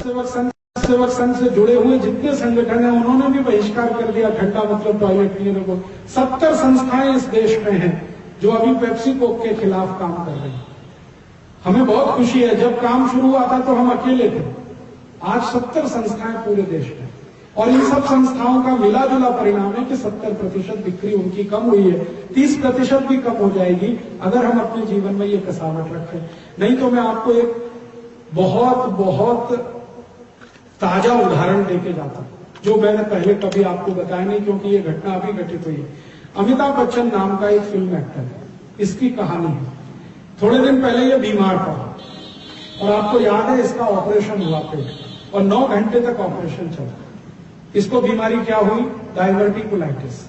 सेवक संघ से जुड़े हुए जितने संगठन हैं उन्होंने भी बहिष्कार कर दिया ठंडा मतलब टॉयलेट पीने को। 70 संस्थाएं इस देश में हैं जो अभी पेप्सी कोक के खिलाफ काम कर रही हैं। हमें बहुत खुशी है, जब काम शुरू हुआ था तो हम अकेले थे, आज 70 संस्थाएं पूरे देश में, और इन सब संस्थाओं का मिला जुला परिणाम है कि 70% बिक्री उनकी कम हुई है, 30% भी कम हो जाएगी अगर हम अपने जीवन में ये कसावट रखें। नहीं तो मैं आपको एक बहुत बहुत ताजा उदाहरण देके जाता हूं जो मैंने पहले कभी आपको बताया नहीं, क्योंकि ये घटना अभी घटित हुई है। अमिताभ बच्चन नाम का एक फिल्म एक्टर है, इसकी कहानी है। थोड़े दिन पहले ये बीमार पड़ा और आपको याद है इसका ऑपरेशन हुआ पेट और 9 घंटे तक ऑपरेशन चला। इसको बीमारी क्या हुई? डायवर्टिकुलाइटिस,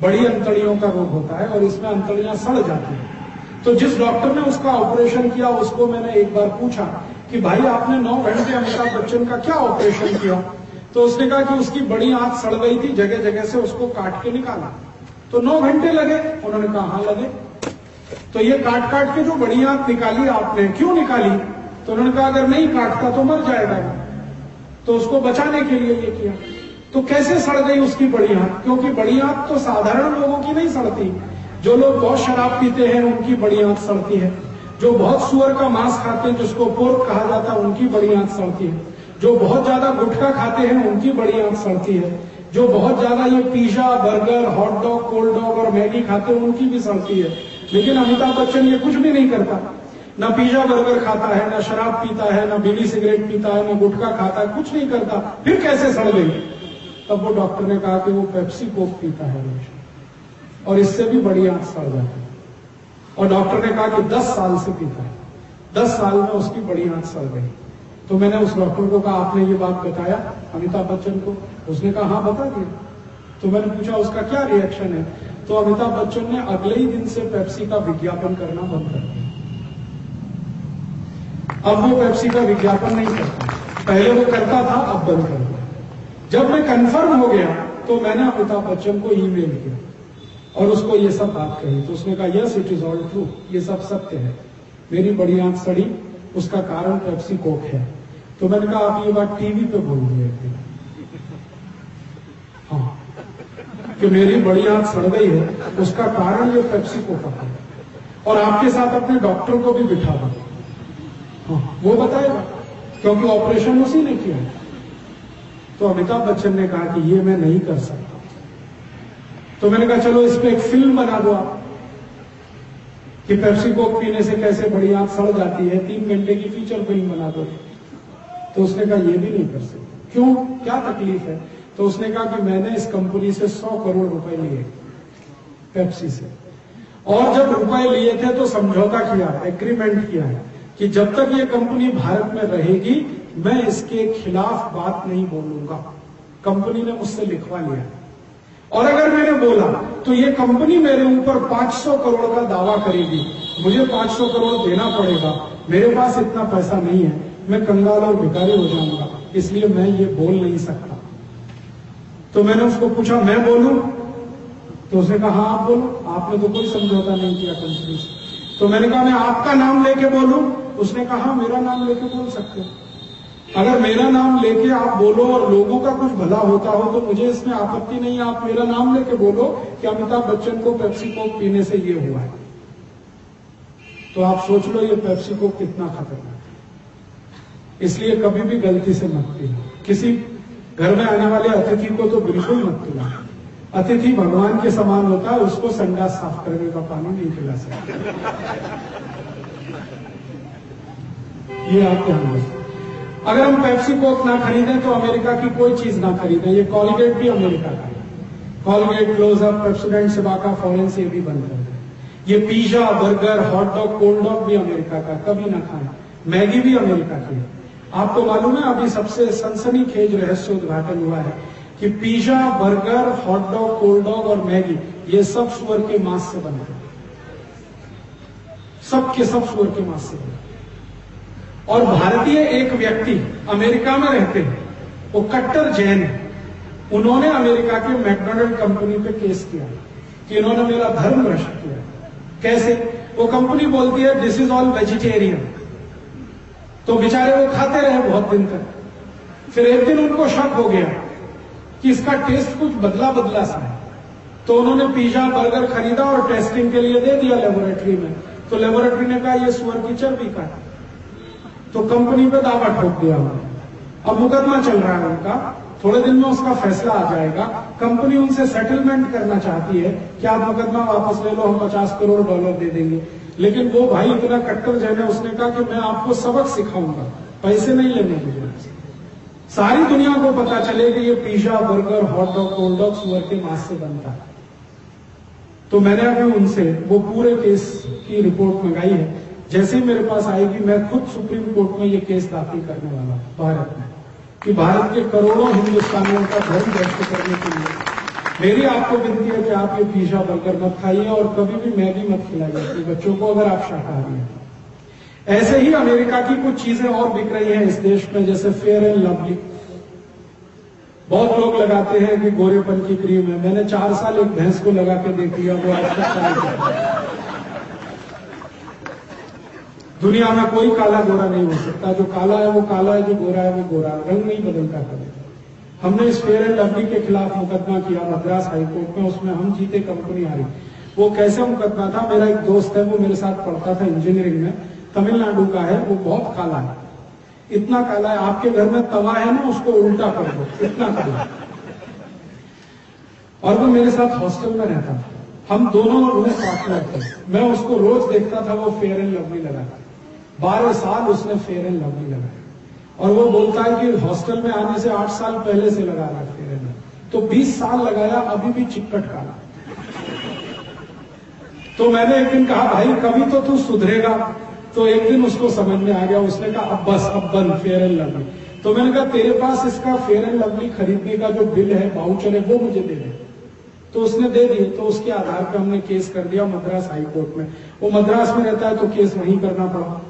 बड़ी अंतड़ियों का रोग होता है और इसमें अंतड़ियां सड़ जाती हैं। तो जिस डॉक्टर ने उसका ऑपरेशन किया उसको मैंने एक बार पूछा कि भाई आपने 9 घंटे अमिताभ बच्चन का क्या ऑपरेशन किया? तो उसने कहा कि उसकी बड़ी आंत सड़ गई थी, जगह जगह से उसको काट के निकाला, तो 9 घंटे लगे। उन्होंने कहा हाँ लगे। तो ये काट काट के जो बड़ी आंत निकाली आपने, क्यों निकाली? तो उन्होंने कहा अगर नहीं काटता तो मर जाएगा, तो उसको बचाने के लिए ये किया। तो कैसे सड़ गई उसकी बड़ी आंत? क्योंकि बड़ी आंत तो साधारण लोगों की नहीं सड़ती, जो लोग बहुत शराब पीते हैं उनकी बड़ी आंत सड़ती है, जो बहुत सुअर का मांस खाते हैं जिसको पोर्क कहा जाता है उनकी बड़ी आंत सड़ती है, जो बहुत ज्यादा गुटखा खाते हैं उनकी बड़ी आंत सड़ती है, जो बहुत ज्यादा ये pizza burger hot dog cold dog और मैगी खाते हैं उनकी भी सड़ती है। लेकिन अमिताभ बच्चन ये कुछ भी नहीं करता, ना पिज्जा बर्गर खाता है, ना शराब पीता है, ना बीड़ी सिगरेट पीता है, ना गुटखा खाता है, कुछ नहीं करता, फिर कैसे सड़ गई? तब वो डॉक्टर ने कहा कि वो पेप्सी कोक पीता है और इससे भी बड़ी आंत सड़ जाती है। और डॉक्टर ने कहा कि 10 साल से पीता है, 10 साल में उसकी बड़ी आंत सड़ गई। तो मैंने उस डॉक्टर को कहा आपने ये बात बताया अमिताभ बच्चन को? उसने कहा हाँ बता दिया। तो मैंने पूछा उसका क्या रिएक्शन है? तो अमिताभ बच्चन ने अगले ही दिन से पेप्सी का विज्ञापन करना बंद कर दिया। अब वो पेप्सी का विज्ञापन नहीं करता, पहले वो करता था, अब बंद कर दिया। जब मैं कंफर्म हो गया तो मैंने अमिताभ बच्चन को ईमेल किया और उसको ये सब बात कही। तो उसने कहा yes it is all true, ये सब सत्य है, मेरी बड़ी आंत सड़ी, उसका कारण पेप्सी कोक है। तो मैंने कहा आप ये बात टीवी पे बोल दिए थे, हाँ, कि मेरी बड़ी आंत सड़ गई है, उसका कारण ये पेप्सी कोक है, और आपके साथ अपने डॉक्टर को भी बिठा दो, हाँ, वो बताएगा, क्योंकि ऑपरेशन उसी ने किया है। तो अमिताभ बच्चन ने कहा कि ये मैं नहीं कर सकता। तो मैंने कहा चलो इस पे एक फिल्म बना दो आप कि पेप्सी कोक पीने से कैसे बड़ी आंत सड़ जाती है, 3 घंटे की फीचर फिल्म बना दो। तो उसने कहा ये भी नहीं कर सकते। क्यों, क्या तकलीफ है? तो उसने कहा कि मैंने इस कंपनी से 100 करोड़ रुपए लिए पेप्सी से, और जब रुपए लिए थे तो समझौता किया, एग्रीमेंट किया है कि जब तक ये कंपनी भारत में रहेगी मैं इसके खिलाफ बात नहीं बोलूंगा। कंपनी ने मुझसे लिखवा लिया, और अगर मैंने बोला तो ये कंपनी मेरे ऊपर 500 करोड़ का दावा करेगी, मुझे 500 करोड़ देना पड़ेगा, मेरे पास इतना पैसा नहीं है, मैं कंगाल और भिखारी हो जाऊंगा, इसलिए मैं ये बोल नहीं सकता। तो मैंने उसको पूछा मैं बोलूं? तो उसने कहा हाँ आप बोलो, आपने तो कोई समझौता नहीं किया कंपनी से। तो मैंने कहा मैं आपका नाम लेके बोलूं? उसने कहा मेरा नाम लेके बोल सकते हो, अगर मेरा नाम लेके आप बोलो और लोगों का कुछ भला होता हो तो मुझे इसमें आपत्ति नहीं है, आप मेरा नाम लेके बोलो कि अमिताभ बच्चन को पेप्सी कोक पीने से ये हुआ है। तो आप सोच लो ये पेप्सी कोक कितना खतरनाक है। इसलिए कभी भी गलती से मत पीना, किसी घर में आने वाले अतिथि को तो बिल्कुल मत पिला। अतिथि भगवान के समान होता है, उसको संडास साफ करने का पानी नहीं पिला सकते। ये आप ध्यान रखें। अगर हम पेप्सी कोक ना खरीदें तो अमेरिका की कोई चीज ना खरीदें। ये कॉलगेट भी अमेरिका का है, कॉलगेट, क्लोजअप, पेप्सोडेंट, सिबाका, फॉरेंस, ये भी बंद कर दें। ये pizza burger hot dog cold dog भी अमेरिका का, कभी ना खाएं। मैगी भी अमेरिका की है। आपको मालूम है अभी सबसे सनसनीखेज रहस्य उद्घाटन हुआ है कि pizza burger hot dog cold dog और मैगी ये सब सुअर के मांस से बने, सब के सब सुअर के मांस से बने। और भारतीय एक व्यक्ति अमेरिका में रहते हैं, वो कट्टर जैन है, उन्होंने अमेरिका के मैकडोनल्ड कंपनी पे केस किया कि इन्होंने मेरा धर्म भ्रष्ट किया। कैसे? वो कंपनी बोलती है दिस इज ऑल वेजिटेरियन, तो बेचारे वो खाते रहे बहुत दिन तक, फिर एक दिन उनको शक हो गया कि इसका टेस्ट कुछ बदला बदला सा है, तो उन्होंने पिज्जा बर्गर खरीदा और टेस्टिंग के लिए दे दिया लेबोरेटरी में। तो लेबोरेटरी ने कहा ये सुअर की चर्बी का है, तो कंपनी पे दावा ठोक दिया उन्होंने। अब मुकदमा चल रहा है उनका, थोड़े दिन में उसका फैसला आ जाएगा। कंपनी उनसे सेटलमेंट करना चाहती है कि आप मुकदमा वापस ले लो, हम $50 करोड़ दे देंगे। लेकिन वो भाई इतना कट्टर जैन है, उसने कहा कि मैं आपको सबक सिखाऊंगा, पैसे नहीं लेने की जरूरत है। सारी दुनिया को पता चले कि ये pizza burger hot dog cold dog सुअर के मांस से बनता है। तो मैंने अभी उनसे वो पूरे केस की रिपोर्ट मंगाई है। जैसे ही मेरे पास आएगी मैं खुद सुप्रीम कोर्ट में ये केस दाखिल करने वाला भारत में, कि भारत के करोड़ों हिंदुस्तानियों का धर्म भ्रष्ट करने के लिए मेरी आपको विनती है कि आप ये पिज्जा बर्गर मत खाइए और कभी भी मैगी मत खिलाइए अपने बच्चों को, अगर आप शाकाहारी हैं। ऐसे ही अमेरिका की कुछ चीजें और बिक रही हैं इस देश में, जैसे फेयर एंड लवली। बहुत लोग लगाते हैं कि गोरेपन की क्रीम है। मैंने 4 साल एक भैंस को लगा के देख लिया, वो आज तक नहीं। दुनिया में कोई काला गोरा नहीं हो सकता, जो काला है वो काला है, जो गोरा है वो गोरा है, रंग नहीं बदलता कभी। हमने इस फेयर एंड लवली के खिलाफ मुकदमा किया मद्रास हाईकोर्ट में, उसमें हम जीते, कंपनी हारी। वो कैसे मुकदमा था, मेरा एक दोस्त है, वो मेरे साथ पढ़ता था इंजीनियरिंग में, तमिलनाडु का है, वो बहुत काला है, इतना काला है आपके घर में तवा है ना उसको उल्टा कर दो, इतना काला है। और वो मेरे साथ हॉस्टल में रहता था, हम दोनों रूम पार्टनर थे। मैं उसको रोज देखता था वो फेयर एंड लवली लगाता, 12 साल उसने फेयर एंड लवली लगाया। और वो बोलता है कि हॉस्टल में आने से 8 साल पहले से लगा रहा फेयर एंड लवली, तो 20 साल लगाया, अभी भी चिक्कट काला। तो मैंने एक दिन कहा भाई कभी तो तू सुधरेगा, तो एक दिन उसको समझ में आ गया, उसने कहा अब बस, अब बंद फेयर एंड लवली। तो मैंने कहा तेरे पास इसका फेयर एंड लवली खरीदने का जो बिल है, वाउचर है, वो मुझे दे दे। तो उसने दे दिए, तो उसके आधार पर हमने केस कर दिया मद्रास हाईकोर्ट में। वो मद्रास में रहता है तो केस वहीं करना पड़ा।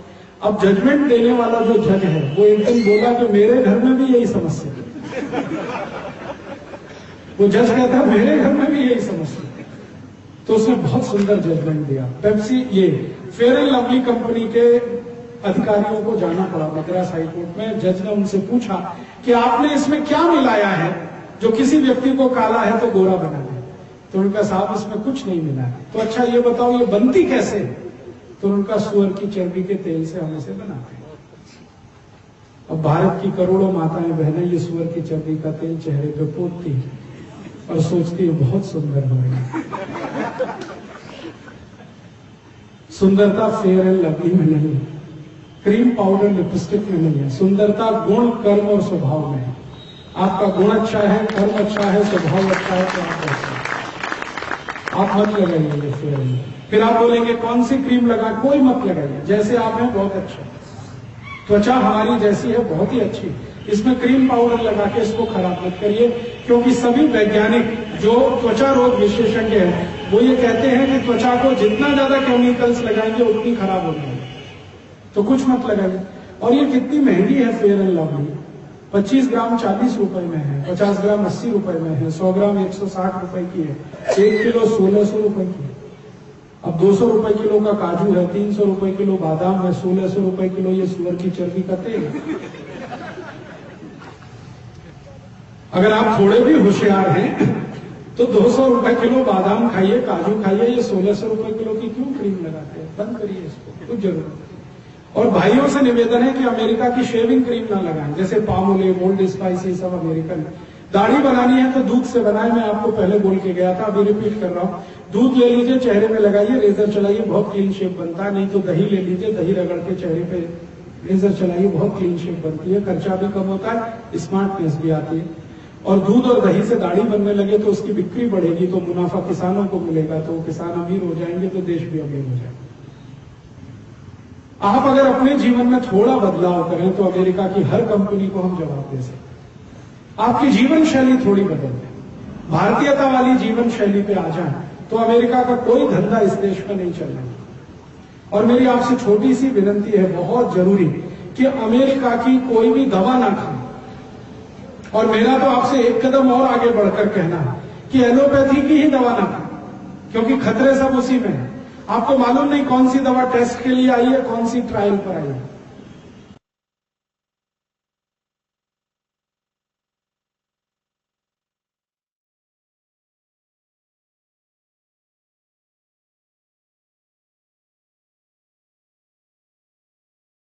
अब जजमेंट देने वाला जो जज है वो एक दिन बोला कि मेरे घर में भी यही समस्या है। वो जज कहता है मेरे घर में भी यही समस्या है। तो उसने बहुत सुंदर जजमेंट दिया। पेप्सी, ये फेयर एंड लवली कंपनी के अधिकारियों को जाना पड़ा मद्रास हाईकोर्ट में। जज ने उनसे पूछा कि आपने इसमें क्या मिलाया है जो किसी व्यक्ति को काला है तो गोरा बना दे। तो उनका साहब इसमें कुछ नहीं मिला है। तो अच्छा ये बताओ ये बनती कैसे? तो उनका सुअर की चर्बी के तेल से हम इसे बनाते हैं। अब भारत की करोड़ों माताएं बहनें ये सुअर की चर्बी का तेल चेहरे पे पोतती है और सोचती है बहुत सुंदर हो रही। सुंदरता फेयर एंड लवली में नहीं है, क्रीम पाउडर लिपस्टिक में नहीं है। सुंदरता गुण, कर्म और स्वभाव में है। आपका गुण अच्छा है, कर्म अच्छा है, स्वभाव अच्छा है तो आप अच्छा है। आप मत लगाइए फेयर एंड। फिर आप बोलेंगे कौन सी क्रीम लगा, कोई मत लगाइए, जैसे आप हैं बहुत अच्छा। त्वचा हमारी जैसी है बहुत ही अच्छी, इसमें क्रीम पाउडर लगा के इसको खराब मत करिए। क्योंकि सभी वैज्ञानिक जो त्वचा रोग विशेषज्ञ हैं वो ये कहते हैं कि त्वचा को जितना ज्यादा केमिकल्स लगाएंगे उतनी खराब होगी, तो कुछ मत लगाइए। और ये कितनी महंगी है फेयर एंड लवली, 25 ग्राम 40 रुपए में है, 50 ग्राम 80 रुपए में है, 100 ग्राम 160 रुपए की है, 1 किलो 1600 रुपए की है। अब 200 रुपए किलो का काजू है, 300 रुपए किलो बादाम है, 1600 रुपए किलो ये सुअर की चर्बी का तेल है। अगर आप थोड़े भी होशियार हैं तो 200 रुपए किलो बादाम खाइए, काजू खाइए, ये 1600 रुपए किलो की क्यों क्रीम लगाते हैं? बंद करिए इसको, कुछ जरूरत नहीं। और भाइयों से निवेदन है कि अमेरिका की शेविंग क्रीम ना लगाएं, जैसे पामोलिव, ओल्ड स्पाइस, ये सब अमेरिकन। दाढ़ी बनानी है तो दूध से बनाए, मैं आपको पहले बोल के गया था, अभी रिपीट कर रहा हूं। दूध ले लीजिए, चेहरे में लगाइए, रेजर चलाइए, बहुत क्लीन शेप बनता है। नहीं तो दही ले लीजिए, दही रगड़ के चेहरे पे रेजर चलाइए, बहुत क्लीन शेप बनती है, खर्चा भी कम होता है, स्मार्टनेस भी आती है। और दूध और दही से दाढ़ी बनने लगे तो उसकी बिक्री बढ़ेगी, तो मुनाफा किसानों को मिलेगा, तो किसान अमीर हो जाएंगे तो देश भी अमीर हो जाएगा। आप अगर अपने जीवन में थोड़ा बदलाव करें तो अमेरिका की हर कंपनी को हम जवाब दे सकते। आपकी जीवन शैली थोड़ी बदल जाए, भारतीयता वाली जीवन शैली पे आ जाए तो अमेरिका का कोई धंधा इस देश में नहीं चलेगा। और मेरी आपसे छोटी सी विनती है, बहुत जरूरी, कि अमेरिका की कोई भी दवा ना खाएं। और मेरा तो आपसे एक कदम और आगे बढ़कर कहना है कि एलोपैथी की ही दवा ना खाएं, क्योंकि खतरे सब उसी में है। आपको मालूम नहीं कौन सी दवा टेस्ट के लिए आई है, कौन सी ट्रायल पर आई है।